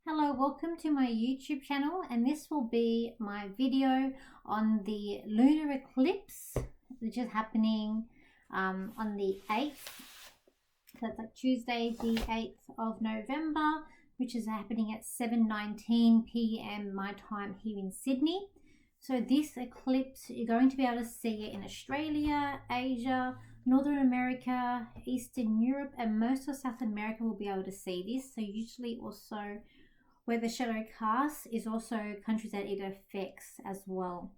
Hello, welcome to my YouTube channel, and this will be my video on the lunar eclipse which is happening on the 8th. So it's like Tuesday the 8th of November, which is happening at 7:19 p.m. my time here in Sydney. So this eclipse, you're going to be able to see it in Australia, Asia, Northern America, Eastern Europe, and most of South America will be able to see this. So usually also where the shadow casts is also countries that it affects as well.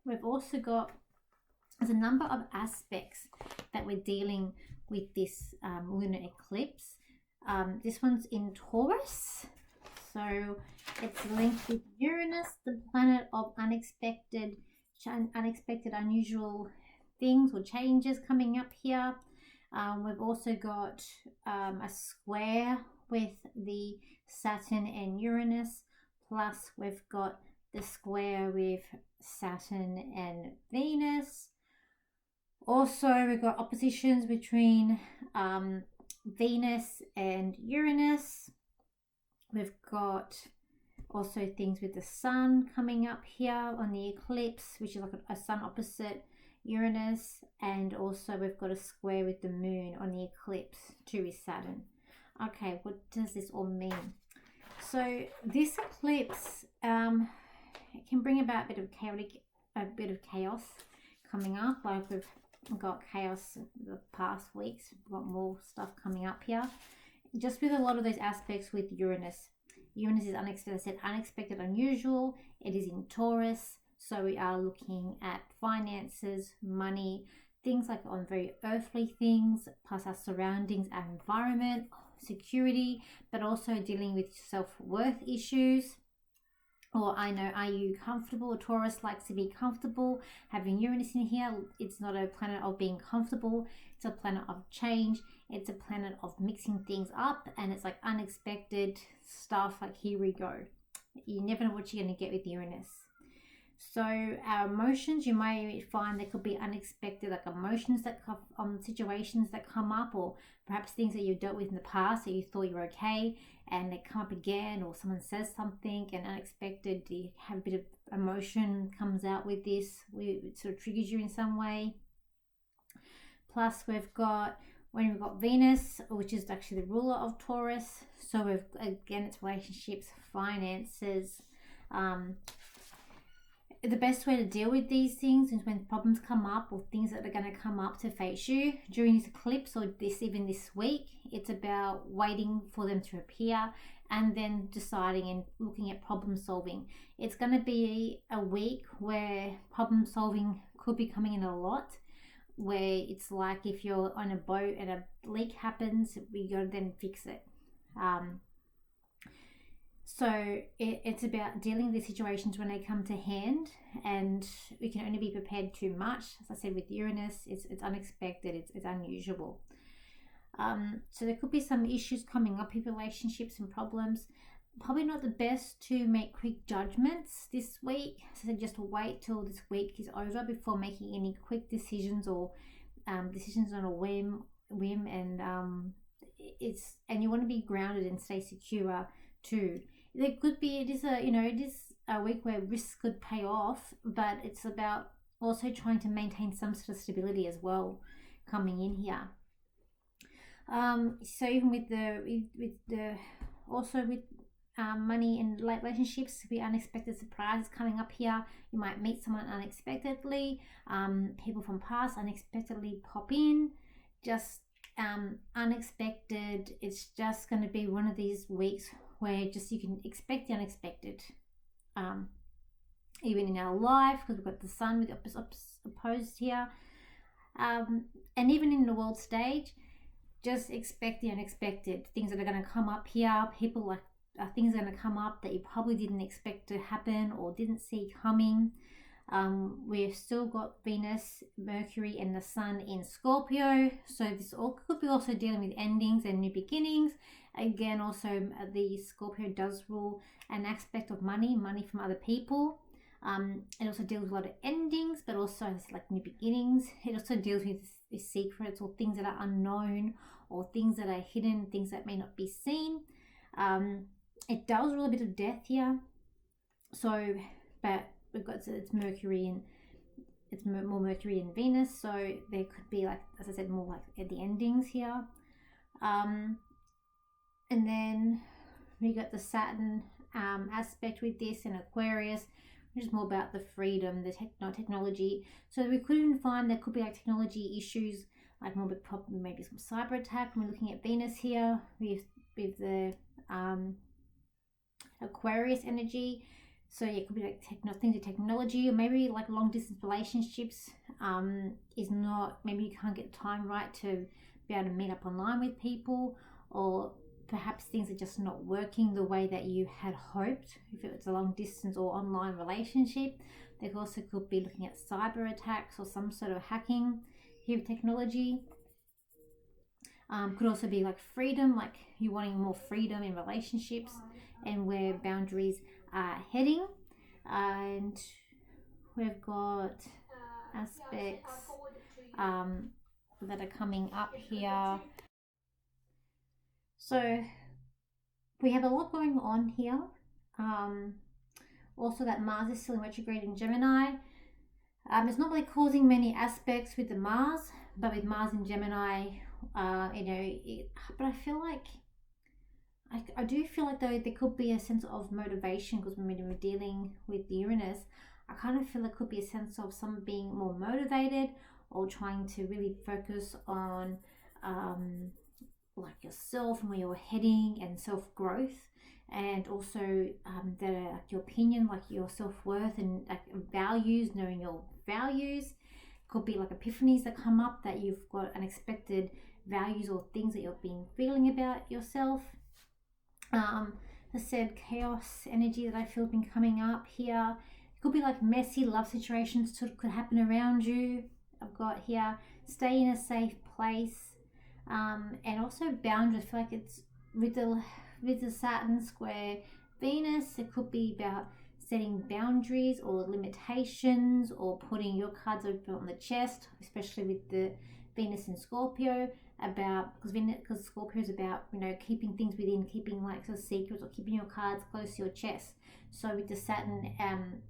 We've also got there's a number of aspects that we're dealing with this lunar eclipse. This one's in Taurus, so it's linked with Uranus, the planet of unexpected, unusual things or changes coming up here. We've also got a square with the Saturn and Uranus, plus we've got the square with Saturn and Venus. Also, we've got oppositions between Venus and Uranus. We've got also things with the Sun coming up here on the eclipse, which is like a Sun opposite Uranus, and also we've got a square with the Moon on the eclipse too with Saturn. Okay, what does this all mean? So this eclipse it can bring about a bit of chaos coming up. Like we've got chaos the past weeks, we've got more stuff coming up here. Just with a lot of those aspects with Uranus. Uranus is unexpected, I said unexpected, unusual. It is in Taurus, so we are looking at finances, money, things like on very earthly things, plus our surroundings, our environment, security, but also dealing with self-worth issues. Or I know, are you comfortable? Taurus likes to be comfortable. Having Uranus in here, it's not a planet of being comfortable. It's a planet of change. It's a planet of mixing things up, and it's like unexpected stuff. Like, here we go. You never know what you're going to get with Uranus. So our emotions, you may find there could be unexpected, like emotions that come situations that come up, or perhaps things that you've dealt with in the past that you thought you were okay and they come up again, or someone says something and unexpected, you have a bit of emotion comes out with this, it sort of triggers you in some way. Plus we've got Venus, which is actually the ruler of Taurus, so we've again it's relationships, finances. The best way to deal with these things is when problems come up or things that are going to come up to face you during this eclipse or even this week. It's about waiting for them to appear and then deciding and looking at problem solving. It's going to be a week where problem solving could be coming in a lot, where it's like if you're on a boat and a leak happens, we got to then fix it. So it's about dealing with situations when they come to hand, and we can only be prepared too much. As I said, with Uranus, it's unexpected, it's unusual. So there could be some issues coming up in relationships and problems. Probably not the best to make quick judgments this week. So just wait till this week is over before making any quick decisions or decisions on a whim, and and you want to be grounded and stay secure too. There could be, it is a week where risks could pay off, but it's about also trying to maintain some sort of stability as well coming in here. So even with money and relationships, be unexpected surprises coming up here. You might meet someone unexpectedly. People from past unexpectedly pop in. Just unexpected. It's just going to be one of these weeks where just you can expect the unexpected. Even in our life, because we've got the Sun with opposed here, and even in the world stage, just expect the unexpected. Things that are going to come up here. Things are going to come up that you probably didn't expect to happen or didn't see coming. We've still got Venus, Mercury, and the Sun in Scorpio, so this all could be also dealing with endings and new beginnings. Again, also the Scorpio does rule an aspect of money from other people. It also deals with a lot of endings, but also it's like new beginnings. It also deals with secrets or things that are unknown or things that are hidden, things that may not be seen. it does rule a bit of death here. So, but we've got, so it's Mercury and it's more Mercury and Venus, so there could be, like, as I said, more like at the endings here. And then we got the Saturn aspect with this in Aquarius, which is more about the freedom, the technology. So we could even find there could be like technology issues, like more probably maybe some cyber attack. When we're looking at Venus here with the Aquarius energy. So yeah, it could be like things with technology, or maybe like long distance relationships is not, maybe you can't get time right to be able to meet up online with people, or perhaps things are just not working the way that you had hoped if it's a long distance or online relationship. They also could be looking at cyber attacks or some sort of hacking here with technology. Could also be like freedom, like you wanting more freedom in relationships and where boundaries are heading. And we've got aspects that are coming up here. So we have a lot going on here. Also that Mars is still in retrograde in Gemini. It's not really causing many aspects with the Mars, but with Mars in Gemini, but I feel like I do feel like though there could be a sense of motivation, because when we're dealing with the Uranus, I kind of feel it could be a sense of someone being more motivated or trying to really focus on like yourself and where you're heading and self-growth, and also like your opinion, like your self-worth and like values, knowing your values. Could be like epiphanies that come up, that you've got unexpected values or things that you've been feeling about yourself. I said chaos energy that I feel been coming up here. It could be like messy love situations could happen around you. I've got here stay in a safe place, and also boundaries. I feel like it's with the Saturn square Venus, it could be about setting boundaries or limitations, or putting your cards open on the chest, especially with the Venus in Scorpio, about because Scorpio is about keeping things within, keeping like sort of secrets, or keeping your cards close to your chest. So with the Saturn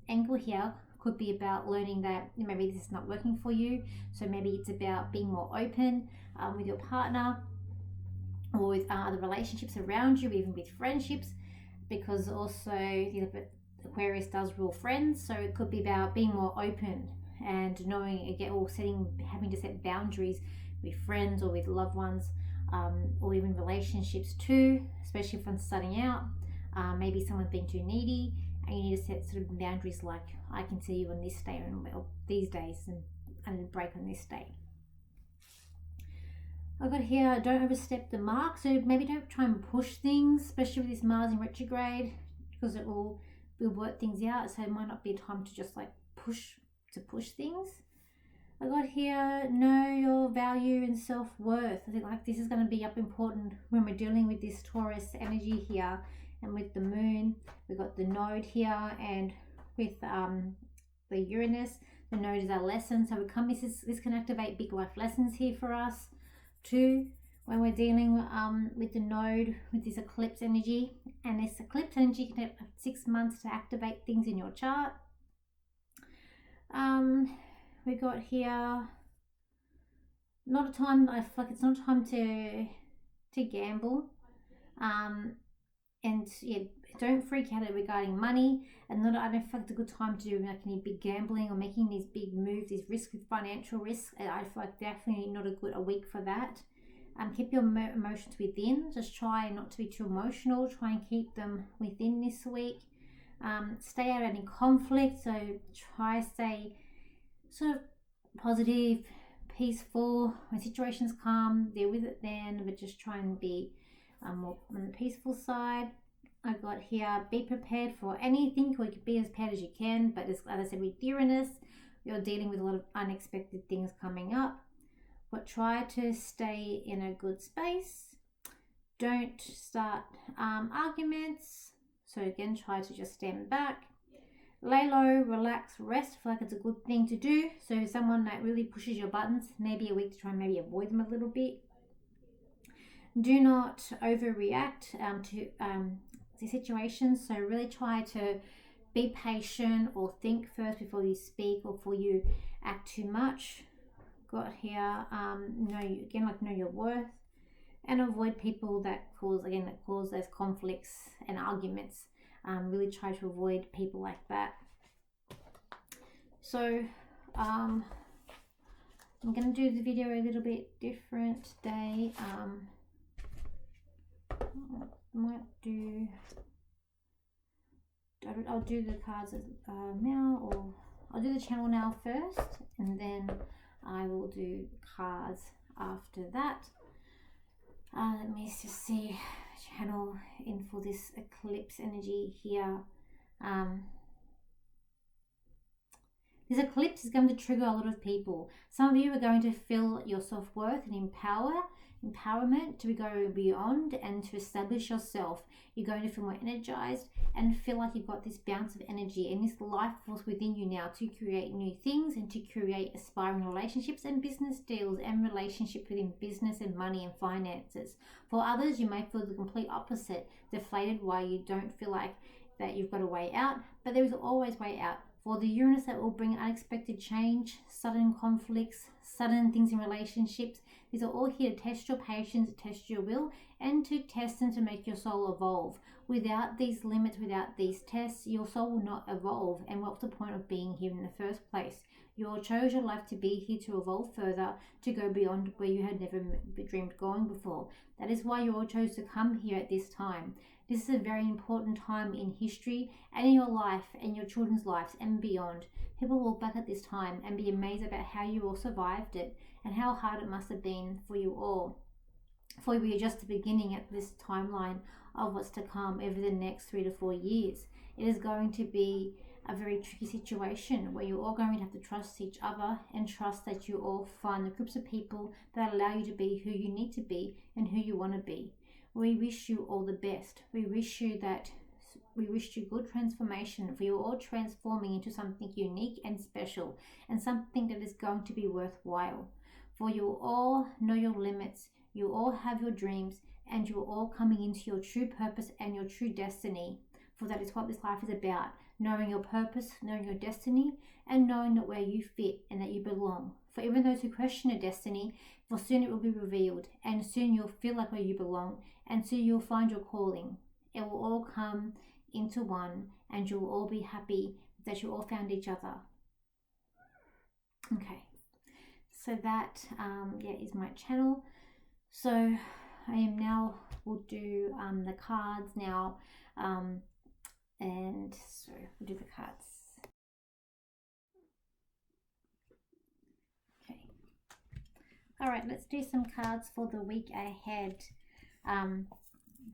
angle here, could be about learning that maybe this is not working for you. So maybe it's about being more open with your partner, or with other relationships around you, even with friendships, because also Aquarius does rule friends. So it could be about being more open and knowing having to set boundaries with friends or with loved ones, or even relationships too, especially if I'm starting out. Maybe someone's being too needy and you need to set sort of boundaries, like I can see you on this day or these days, and break on this day. I've got here, don't overstep the mark. So maybe don't try and push things, especially with this Mars in retrograde, because it will work things out. So it might not be a time to just like push things. I got here, know your value and self-worth. I think like this is going to be important when we're dealing with this Taurus energy here, and with the moon. We've got the node here, and with the Uranus, the node is our lesson. So this can activate big life lessons here for us too, when we're dealing with the node, with this eclipse energy. And this eclipse energy can take 6 months to activate things in your chart. We got here, not a time, I feel like it's not a time to gamble, and yeah, don't freak out regarding money, and I don't feel like it's a good time to do like any big gambling or making these big moves, these financial risks. I feel like definitely not a week for that. Keep your emotions within. Just try not to be too emotional. Try and keep them within this week. Stay out of any conflict. So try stay sort of positive, peaceful. When situations calm, deal with it then, but just try and be more on the peaceful side. I've got here, be prepared for anything, or you can be as prepared as you can, but as I said, with Uranus, you're dealing with a lot of unexpected things coming up. But try to stay in a good space. Don't start arguments. So again, try to just stand back. Lay low, relax, rest. I feel like it's a good thing to do. So if someone that really pushes your buttons, maybe a week to try and maybe avoid them a little bit. Do not overreact to situations. So really try to be patient, or think first before you speak or before you act too much. Got here, know your worth, and avoid people that cause those conflicts and arguments. Really try to avoid people like that. So I'm going to do the video a little bit different today. I'll do the cards now, or I'll do the channel now first, and then I will do cards after that. Let me just see, channel in for this eclipse energy here. This eclipse is going to trigger a lot of people. Some of you are going to feel your self-worth and empowerment to go beyond and to establish yourself. You're going to feel more energized and feel like you've got this bounce of energy and this life force within you now to create new things and to create aspiring relationships and business deals and relationships within business and money and finances. For others, you may feel the complete opposite, deflated, why you don't feel like that you've got a way out, but there is always way out. For the Uranus, that will bring unexpected change, sudden conflicts, sudden things in relationships. These are all here to test your patience, to test your will, and to test and to make your soul evolve. Without these limits, without these tests, your soul will not evolve. And what's the point of being here in the first place? You all chose your life to be here to evolve further, to go beyond where you had never dreamed going before. That is why you all chose to come here at this time. This is a very important time in history and in your life and your children's lives and beyond. People will look back at this time and be amazed about how you all survived it and how hard it must have been for you all. For we are just the beginning at this timeline of what's to come over the next 3 to 4 years. It is going to be a very tricky situation where you're all going to have to trust each other and trust that you all find the groups of people that allow you to be who you need to be and who you want to be. We wish you all the best. We wish you good transformation, for you're all transforming into something unique and special and something that is going to be worthwhile. For you all know your limits, you all have your dreams, and you're all coming into your true purpose and your true destiny. For that is what this life is about, knowing your purpose, knowing your destiny, and knowing that where you fit and that you belong. For even those who question a destiny, for soon it will be revealed, and soon you'll feel like where you belong, and soon you'll find your calling. It will all come into one, and you'll all be happy that you all found each other. Okay, so that is my channel. So I am now, we'll do the cards now, and so we'll do the cards. Okay, all right, let's do some cards for the week ahead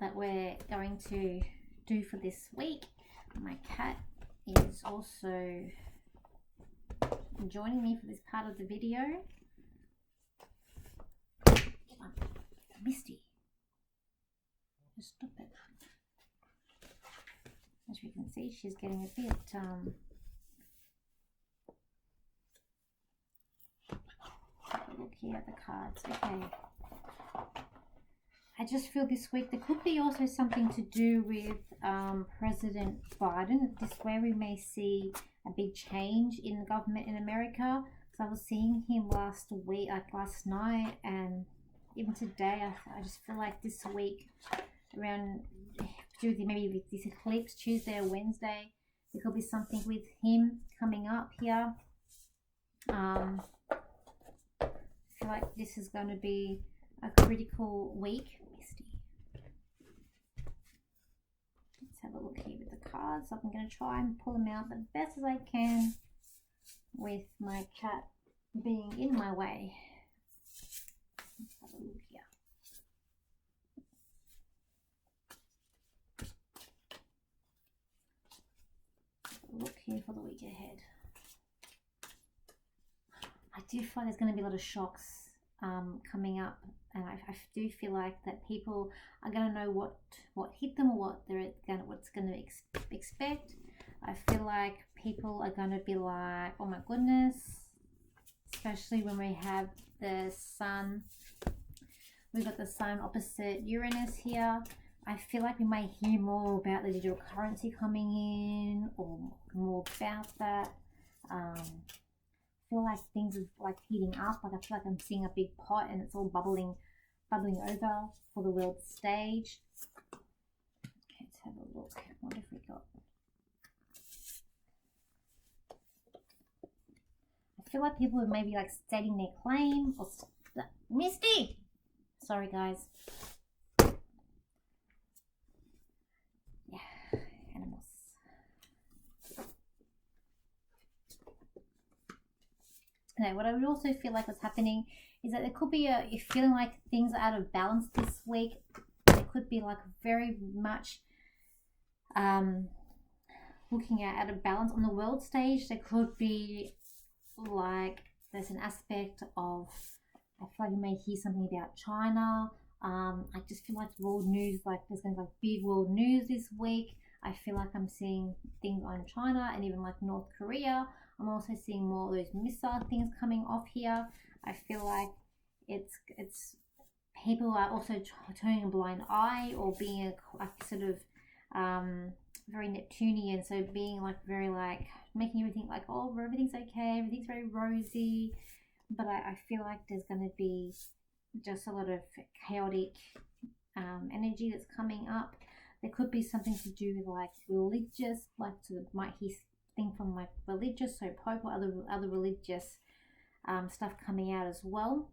that we're going to do for this week. My cat is also joining me for this part of the video. Come on, Misty, just stop it. As you can see, she's getting a bit look here at the cards. Okay, I just feel this week there could be also something to do with President Biden. This way we may see a big change in the government in America. Because I was seeing him last night, and even today. I just feel like this week, around maybe with this eclipse, Tuesday or Wednesday, there could be something with him coming up here. I feel like this is going to be a critical week. Misty, let's have a look here with the cards. I'm going to try and pull them out the best as I can with my cat being in my way. Let's have a look here. Look here for the week ahead. I do feel like there's going to be a lot of shocks coming up, and I do feel like that people are going to know what hit them or what's going to expect. I feel like people are going to be like, oh my goodness, especially when we have the sun. We've got the sun opposite Uranus here. I feel like we may hear more about the digital currency coming in, or more about that. I feel like things are like heating up. Like I feel like I'm seeing a big pot and it's all bubbling over for the world stage. Okay, let's have a look. What have we got? I feel like people are maybe like stating their claim or Misty. Sorry, guys. Yeah, animals. Okay, what I would also feel like what's happening is that there could be you're feeling like things are out of balance this week. There could be like very much looking at out of balance on the world stage. There could be like there's an aspect of, I feel like you may hear something about China. I just feel like world news, like there's going to be like big world news this week. I feel like I'm seeing things on China and even like North Korea. I'm also seeing more of those missile things coming off here. I feel like it's people are also turning a blind eye or being a sort of very Neptunian, so being like very like making everything like, oh, everything's okay, everything's very rosy. But I feel like there's going to be just a lot of chaotic energy that's coming up. There could be something to do with like religious, like might hear thing from like religious, so Pope or other religious stuff coming out as well.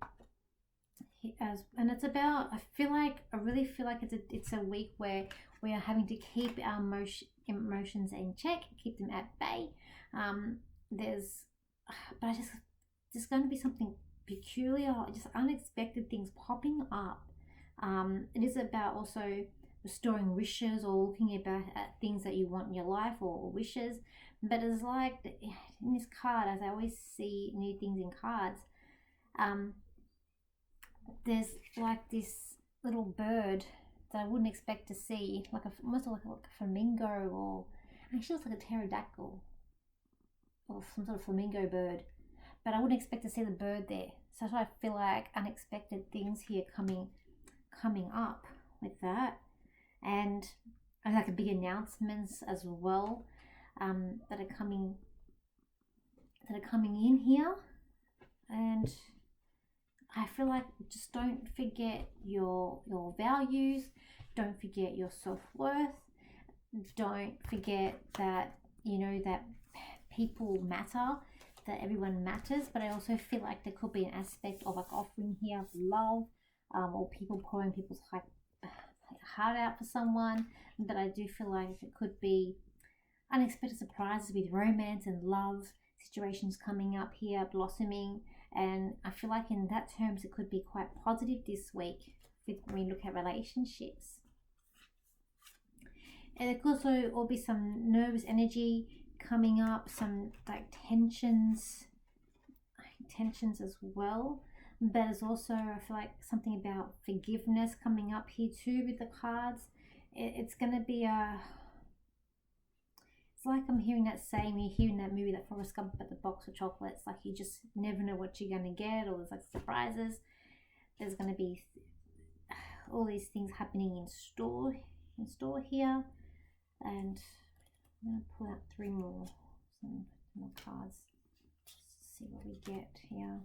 And it's about, I really feel like it's a week where we are having to keep our emotions in check, keep them at bay. There's going to be something peculiar, just unexpected things popping up. It is about also restoring wishes or looking at things that you want in your life or wishes. But it's like in this card, as I always see new things in cards, there's like this little bird that I wouldn't expect to see, like almost like a flamingo, or actually it's like a pterodactyl or some sort of flamingo bird. But I wouldn't expect to see the bird there. So I feel like unexpected things here coming up with that. And like big announcements as well that are coming in here. And I feel like just don't forget your values, don't forget your self-worth, don't forget that that people matter, that everyone matters. But I also feel like there could be an aspect of like offering here love, or people pouring people's heart out for someone. But I do feel like it could be unexpected surprises with romance and love situations coming up here, blossoming. And I feel like in that terms it could be quite positive this week when we look at relationships. And there could also all be some nervous energy coming up, some like tensions as well. But there's also, I feel like, something about forgiveness coming up here too with the cards. It's going to be it's like I'm hearing that saying, you're hearing that movie, that Forrest Gump at the box of chocolates, like you just never know what you're going to get, or there's like surprises. There's going to be all these things happening in store here. And I'm going to pull out some more cards, just see what we get here.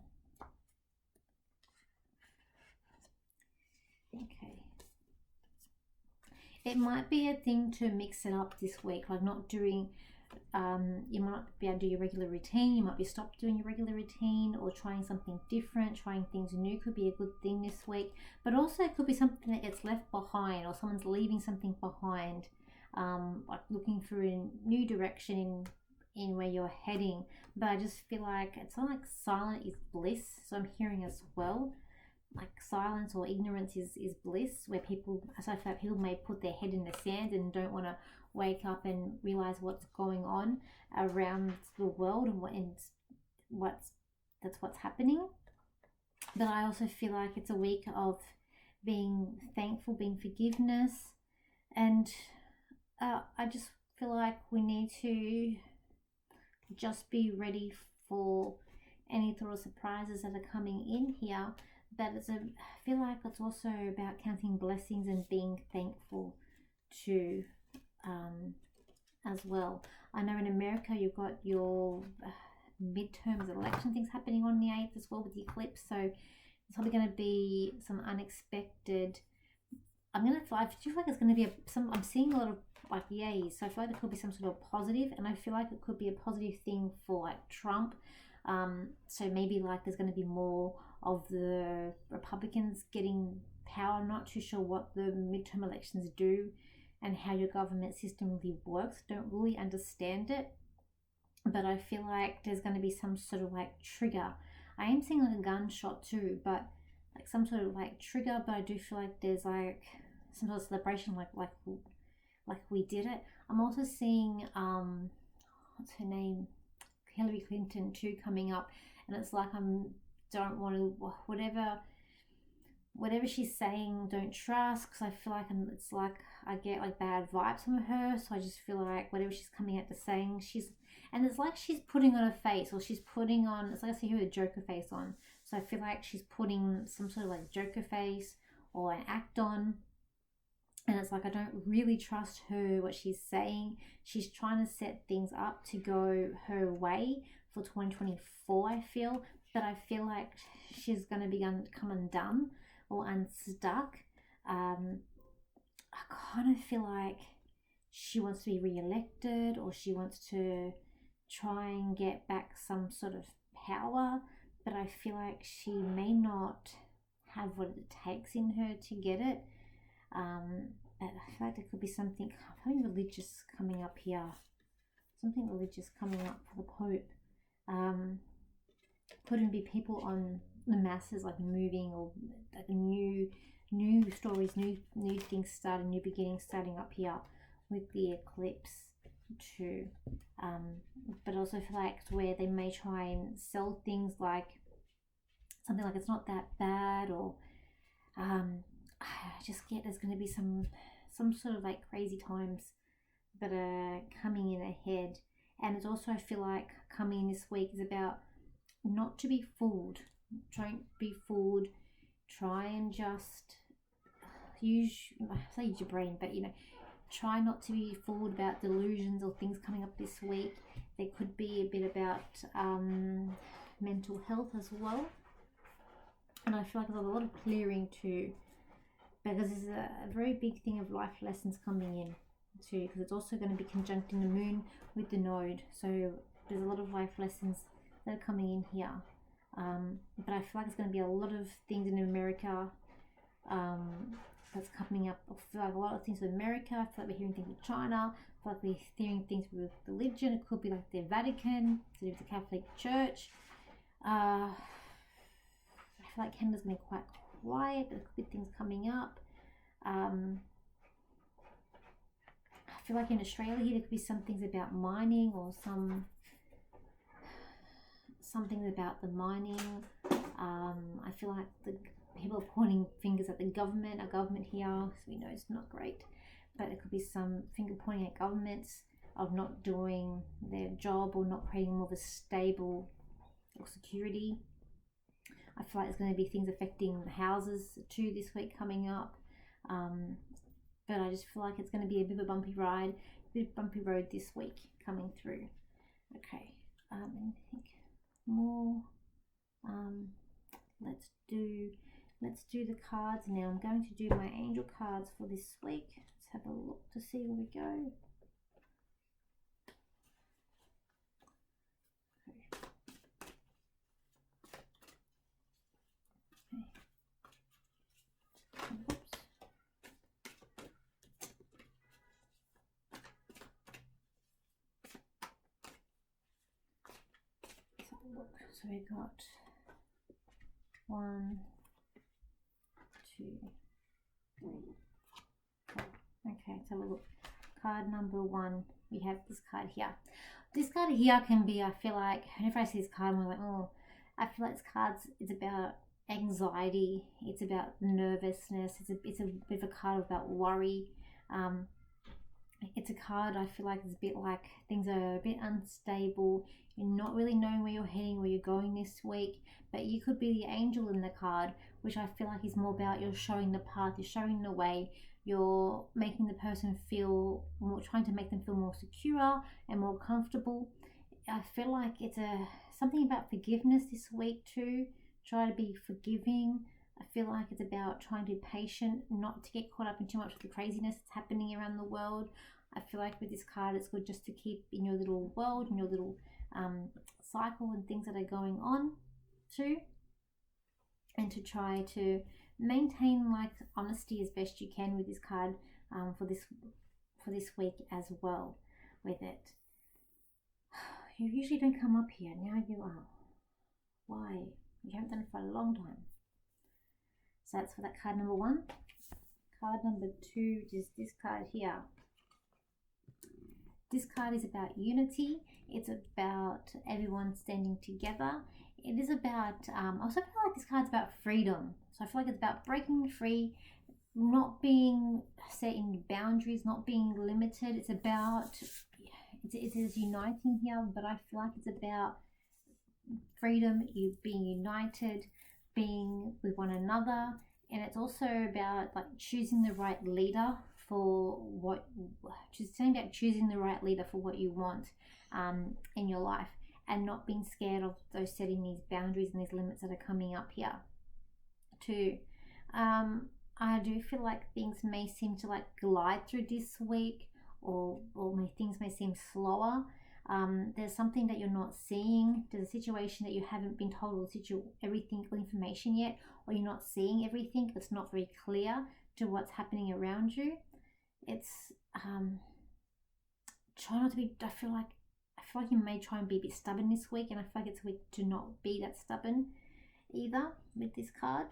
Okay. It might be a thing to mix it up this week, like not doing, you might not be able to do your regular routine, you might be stopped doing your regular routine, or trying something different, trying things new could be a good thing this week. But also it could be something that gets left behind, or someone's leaving something behind, like looking for a new direction in where you're heading. But I just feel like it's not like silent is bliss, so I'm hearing as well. Like silence or ignorance is bliss, where people, so I feel like people may put their head in the sand and don't want to wake up and realize what's going on around the world and what's happening. But I also feel like it's a week of being thankful, being forgiveness, and I just feel like we need to just be ready for any sort of surprises that are coming in here. but I feel like it's also about counting blessings and being thankful too, as well. I know in America you've got your midterms election things happening on the 8th as well with the eclipse, so it's probably going to be some unexpected. I feel like it's going to be I'm seeing a lot of like yays, so I feel like there could be some sort of positive, and I feel like it could be a positive thing for like Trump. So maybe like there's going to be more of the Republicans getting power. I'm not too sure what the midterm elections do and how your government system really works. Don't really understand it, but I feel like there's going to be some sort of like trigger. I am seeing like a gunshot too, but like some sort of like trigger. But I do feel like there's like some sort of celebration, like we did it. I'm also seeing what's her name, Hillary Clinton too, coming up, and it's like don't want to whatever she's saying, don't trust, because I feel like it's like I get like bad vibes from her. So I just feel like whatever she's coming out to saying, it's like she's putting on a face, or she's putting on, it's like I see her with a Joker face on. So I feel like she's putting some sort of like Joker face or an act on. And it's like I don't really trust her, what she's saying. She's trying to set things up to go her way for 2024, I feel. But I feel like she's going to be come undone or unstuck. I kind of feel like she wants to be re-elected, or she wants to try and get back some sort of power. But I feel like she may not have what it takes in her to get it. But I feel like there could be something religious coming up here. Something religious coming up for the Pope. Couldn't be people on the masses like moving, or like new stories, new things starting, new beginnings starting up here with the eclipse too. But also feel like it's where they may try and sell things like something like it's not that bad, or I just get there's going to be some sort of like crazy times that are coming in ahead. And it's also, I feel like coming in this week is about not to be fooled. Don't be fooled. Try and just use your brain, but try not to be fooled about delusions or things coming up this week. There could be a bit about mental health as well. And I feel like there's a lot of clearing too, because there's a very big thing of life lessons coming in too, because it's also going to be conjuncting the moon with the node. So there's a lot of life lessons that are coming in here. But I feel like it's going to be a lot of things in America that's coming up. I feel like a lot of things with America. I feel like we're hearing things with China. I feel like we're hearing things with religion. It could be like the Vatican, to do with the Catholic Church. I feel like Canada's going to be quite quiet, but there could be things coming up. I feel like in Australia here there could be some things about mining, or something about the mining. I feel like the people are pointing fingers at the government, our government here, so we know it's not great. But there could be some finger pointing at governments of not doing their job, or not creating more of a stable or security. I feel like there's going to be things affecting the houses too this week coming up. But I just feel like it's going to be a bit of a bumpy ride, a bit of a bumpy road this week coming through. Okay, anything more? Let's do the cards now. I'm going to do my angel cards for this week. Let's have a look to see where we go. So we got 1, 2, 3, 4. Okay, let's have a look. Card number 1, we have this card here. This card here can be, I feel like, whenever I see this card, I'm like, oh, I feel like this card's, it's about anxiety, it's about nervousness, it's a bit of a card about worry. it's a card, I feel like it's a bit like things are a bit unstable. You're not really knowing where you're heading, where you're going this week, but you could be the angel in the card, which I feel like is more about you're showing the path, you're showing the way, you're making the person feel more, trying to make them feel more secure and more comfortable. I feel like it's something about forgiveness this week too. Try to be forgiving. I feel like it's about trying to be patient, not to get caught up in too much of the craziness that's happening around the world. I feel like with this card, it's good just to keep in your little world, in your little cycle and things that are going on too, and to try to maintain like honesty as best you can with this card for this week as well with it. You usually don't come up here, now you are. Why? You haven't done it for a long time. So that's for that card number 1. Card number 2 is this card here. This card is about unity. It's about everyone standing together. It is about, I also feel like this card's about freedom. So I feel like it's about breaking free, not being set in boundaries, not being limited. It's about, it is uniting here, but I feel like it's about freedom, you being united, being with one another, and it's also about like choosing the right leader for what, just saying about choosing the right leader for what you want in your life, and not being scared of those setting these boundaries and these limits that are coming up here too. I do feel like things may seem to like glide through this week, or things may seem slower. There's something that you're not seeing. There's a situation that you haven't been told all information yet, or you're not seeing everything. It's not very clear to what's happening around you. It's try not to be. I feel like you may try and be a bit stubborn this week, and I feel like it's a week to not be that stubborn either with this card.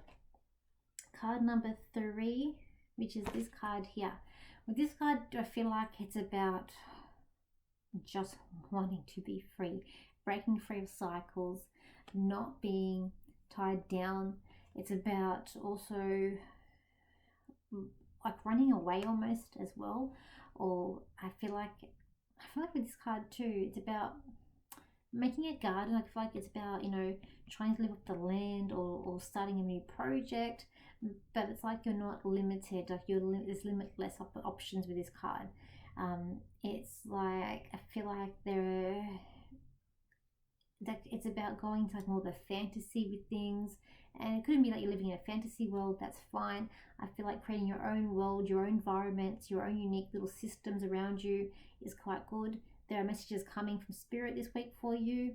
Card number 3, which is this card here. With this card, I feel like it's about just wanting to be free, breaking free of cycles, not being tied down. It's about also like running away almost as well. Or I feel like with this card too, it's about making a garden. I feel like it's about, trying to live off the land, or starting a new project, but it's like you're not limited, like there's limitless options with this card. It's like, I feel like it's about going to like more the fantasy with things, and it couldn't be like you're living in a fantasy world, that's fine. I feel like creating your own world, your own environments, your own unique little systems around you is quite good. There are messages coming from spirit this week for you.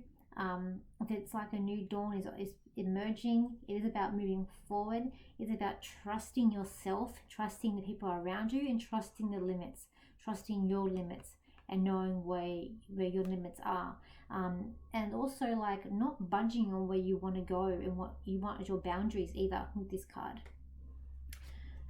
It's like a new dawn is emerging. It is about moving forward. It's about trusting yourself, trusting the people around you, and trusting the limits, trusting your limits, and knowing where your limits are. And also like not budging on where you want to go and what you want as your boundaries either with this card.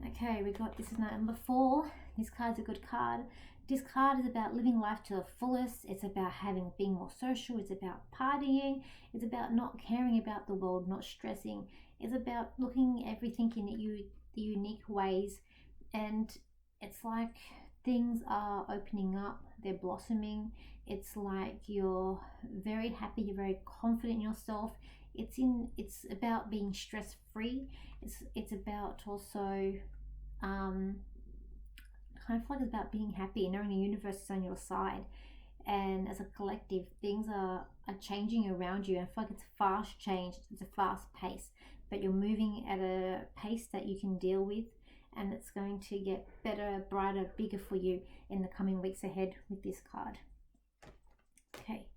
Okay, we got, this is number 4. This card's a good card. This card is about living life to the fullest. It's about being more social. It's about partying. It's about not caring about the world, not stressing. It's about looking at everything in the unique ways. And it's like things are opening up, they're blossoming. It's like you're very happy, you're very confident in yourself. It's about being stress free. It's about also kind of like it's about being happy and knowing the universe is on your side. And as a collective, things are changing around you. I feel like it's fast change, it's a fast pace, but you're moving at a pace that you can deal with, and it's going to get better, brighter, bigger for you in the coming weeks ahead with this card. Okay,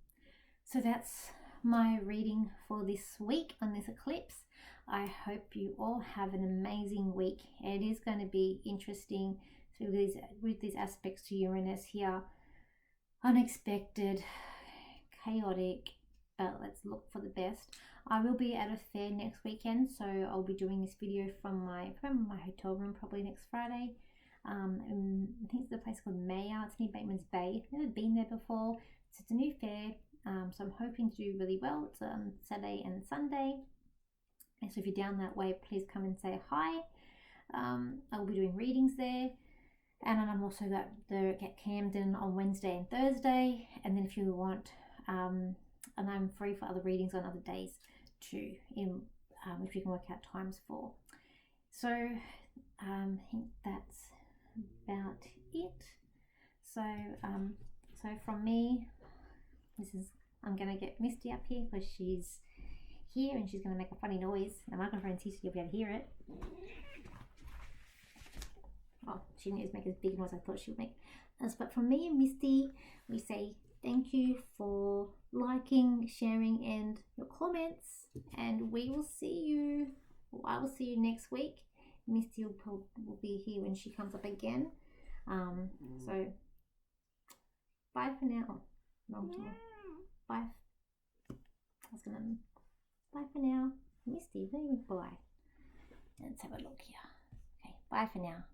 so that's my reading for this week on this eclipse. I hope you all have an amazing week. It is going to be interesting with these aspects to Uranus here. Unexpected, chaotic, but let's look for the best. I will be at a fair next weekend, so I'll be doing this video from my hotel room probably next Friday. I think it's a place called Maya. It's near Bateman's Bay. I've never been there before. So it's a new fair, so I'm hoping to do really well. It's on Saturday and Sunday. And so if you're down that way, please come and say hi. I'll be doing readings there. And then I'm also got the Get Camden on Wednesday and Thursday. And then if you want, and I'm free for other readings on other days too, which we can work out times for. So I think that's about it. So so from me, I'm gonna get Misty up here because she's here and she's gonna make a funny noise. Now my friend Tisa, you'll be able to hear it. Oh, she didn't just make as big a noise I thought she would make. But from me and Misty, we say thank you for liking, sharing, and your comments. And we will see you. Well, I will see you next week. Misty will be here when she comes up again. So bye for now. Bye. Bye for now. Misty, where you bye? Let's have a look here. Okay, bye for now.